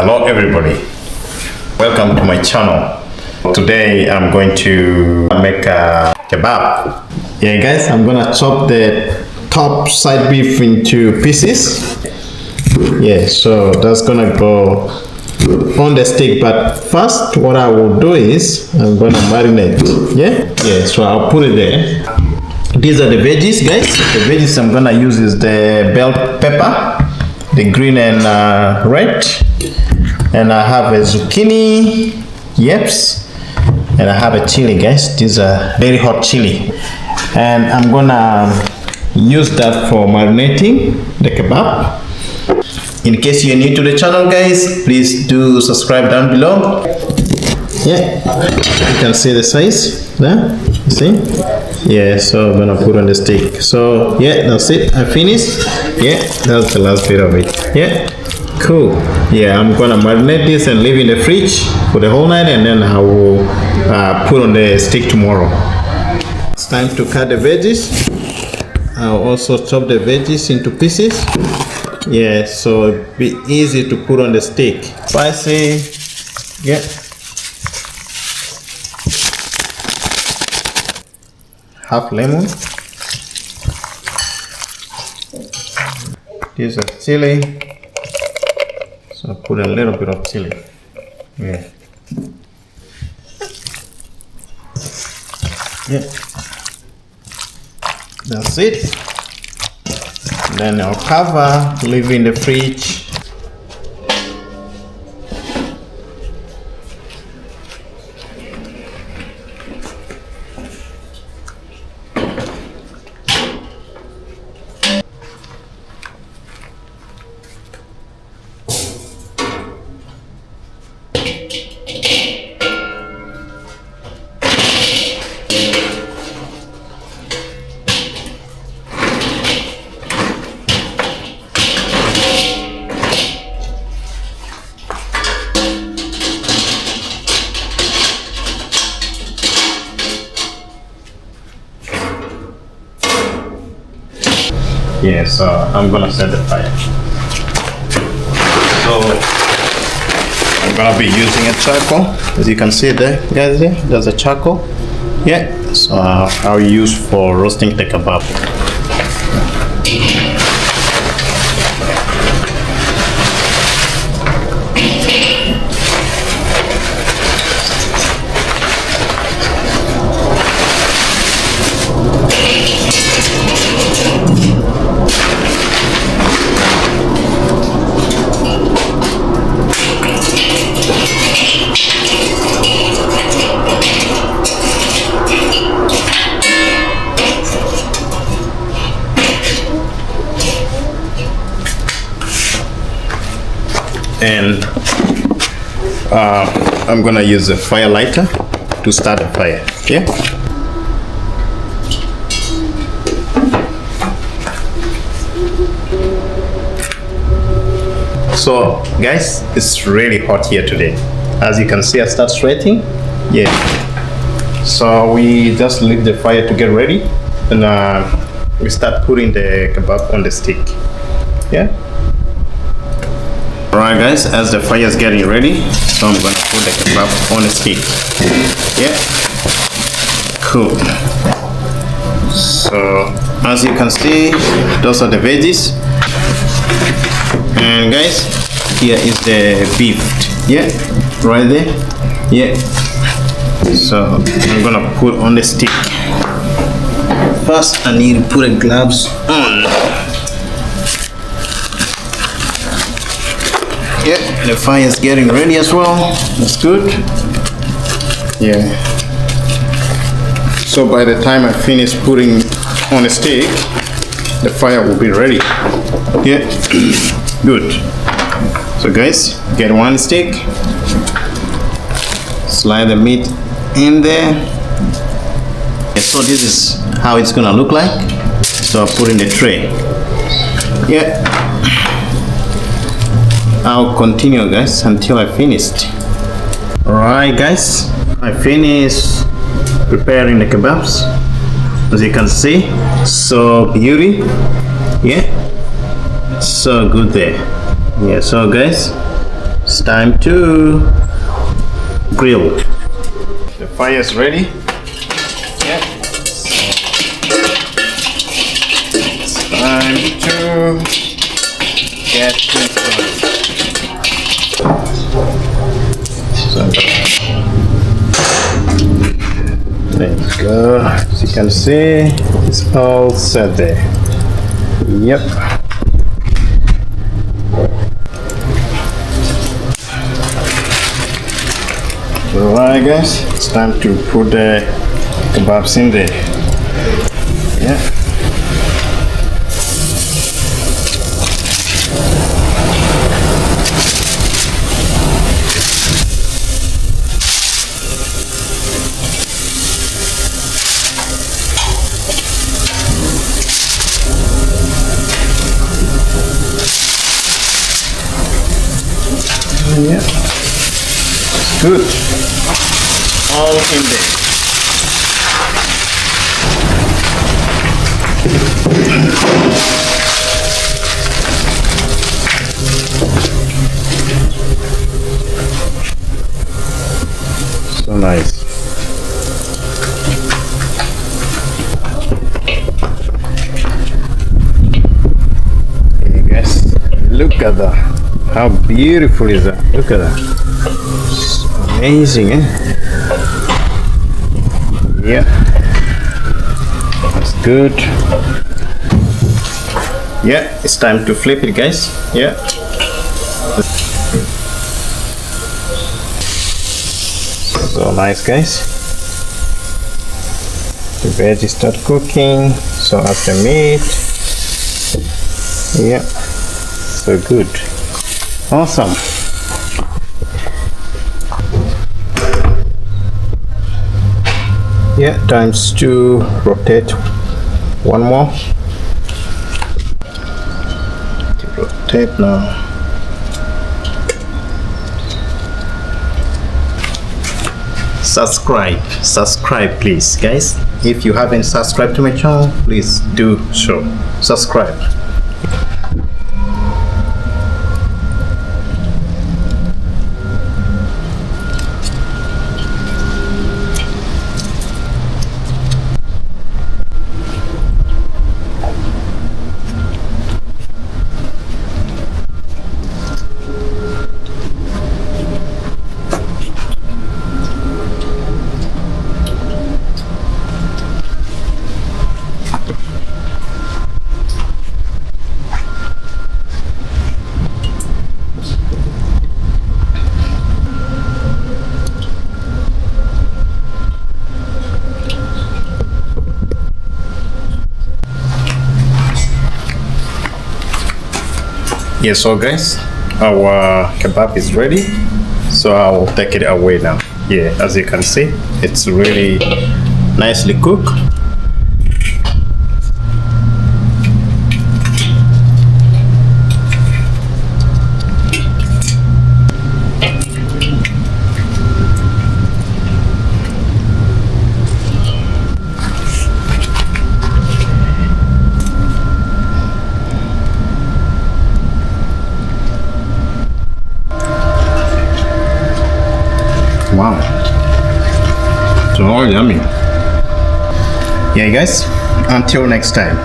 Hello everybody, welcome to my channel. Today I'm going to make a kebab. Yeah guys, I'm gonna chop the top side beef into pieces. Yeah, so that's gonna go on the stick, but first what I will do is I'm gonna marinate. Yeah, so I'll put it there. These are the veggies, guys. The veggies I'm gonna use is the bell pepper, the green and red, and I have a zucchini, and I have a chili, guys. These are very hot chili, and I'm gonna use that for marinating the kebab. In case you're new to the channel, guys, please do subscribe down below. Yeah, you can see the size there. You see? Yeah, so I'm gonna put on the stick. So yeah, that's it. I finished. Yeah, that's the last bit of it. Yeah, cool. Yeah, I'm gonna marinate this and leave in the fridge for the whole night, and then I will put on the stick tomorrow. It's time to cut the veggies. I'll also chop the veggies into pieces. Yeah, so it'll be easy to put on the stick. Spicy. Yeah. Half lemon. Here's a chili. So put a little bit of chili. Yeah. That's it. Then I'll cover, leave in the fridge. Yeah, so I'm gonna set the fire. So I'm gonna be using a charcoal. As you can see there, guys, there's a charcoal. Yeah, so I'll use for roasting the kebab. And I'm gonna use a fire lighter to start the fire. Yeah. So guys, it's really hot here today. As you can see, I start sweating. Yeah. So we just leave the fire to get ready, and we start putting the kebab on the stick. Yeah. Alright guys, as the fire is getting ready, so I'm going to put the kebab on the stick. Yeah, cool. So as you can see, those are the veggies, and guys, here is the beef. Yeah, right there. Yeah, so I'm gonna put on the stick. First I need to put the gloves on. Yeah, the fire is getting ready as well. That's good. Yeah. So by the time I finish putting on a stick, the fire will be ready. Yeah. Good. So guys, get one stick. Slide the meat in there. Yeah, so this is how it's gonna look like. So I put in the tray. Yeah. I'll continue guys until I finished. Alright guys, I finished preparing the kebabs. As you can see, so beauty. Yeah, so good there. Yeah, so guys, it's time to grill. The fire is ready. Yeah. It's time to get this going. So there you go. As you can see, it's all set there. Yep. Alright guys, it's time to put the kebabs in there. Yeah. Yeah, it's good. All in there. So nice. Hey guys, look at that. How beautiful is that? Look at that. It's amazing, eh? Yeah. That's good. Yeah, it's time to flip it, guys. Yeah. So nice, guys. The veggies start cooking. So as the meat. Yeah. So good. Awesome. Yeah, times to rotate one more. To rotate now. Subscribe please, guys. If you haven't subscribed to my channel, please do so. Subscribe. Yeah, so guys, our kebab is ready, so I'll take it away now. Yeah, as you can see, it's really nicely cooked. Wow, so yummy. Yeah guys, until next time.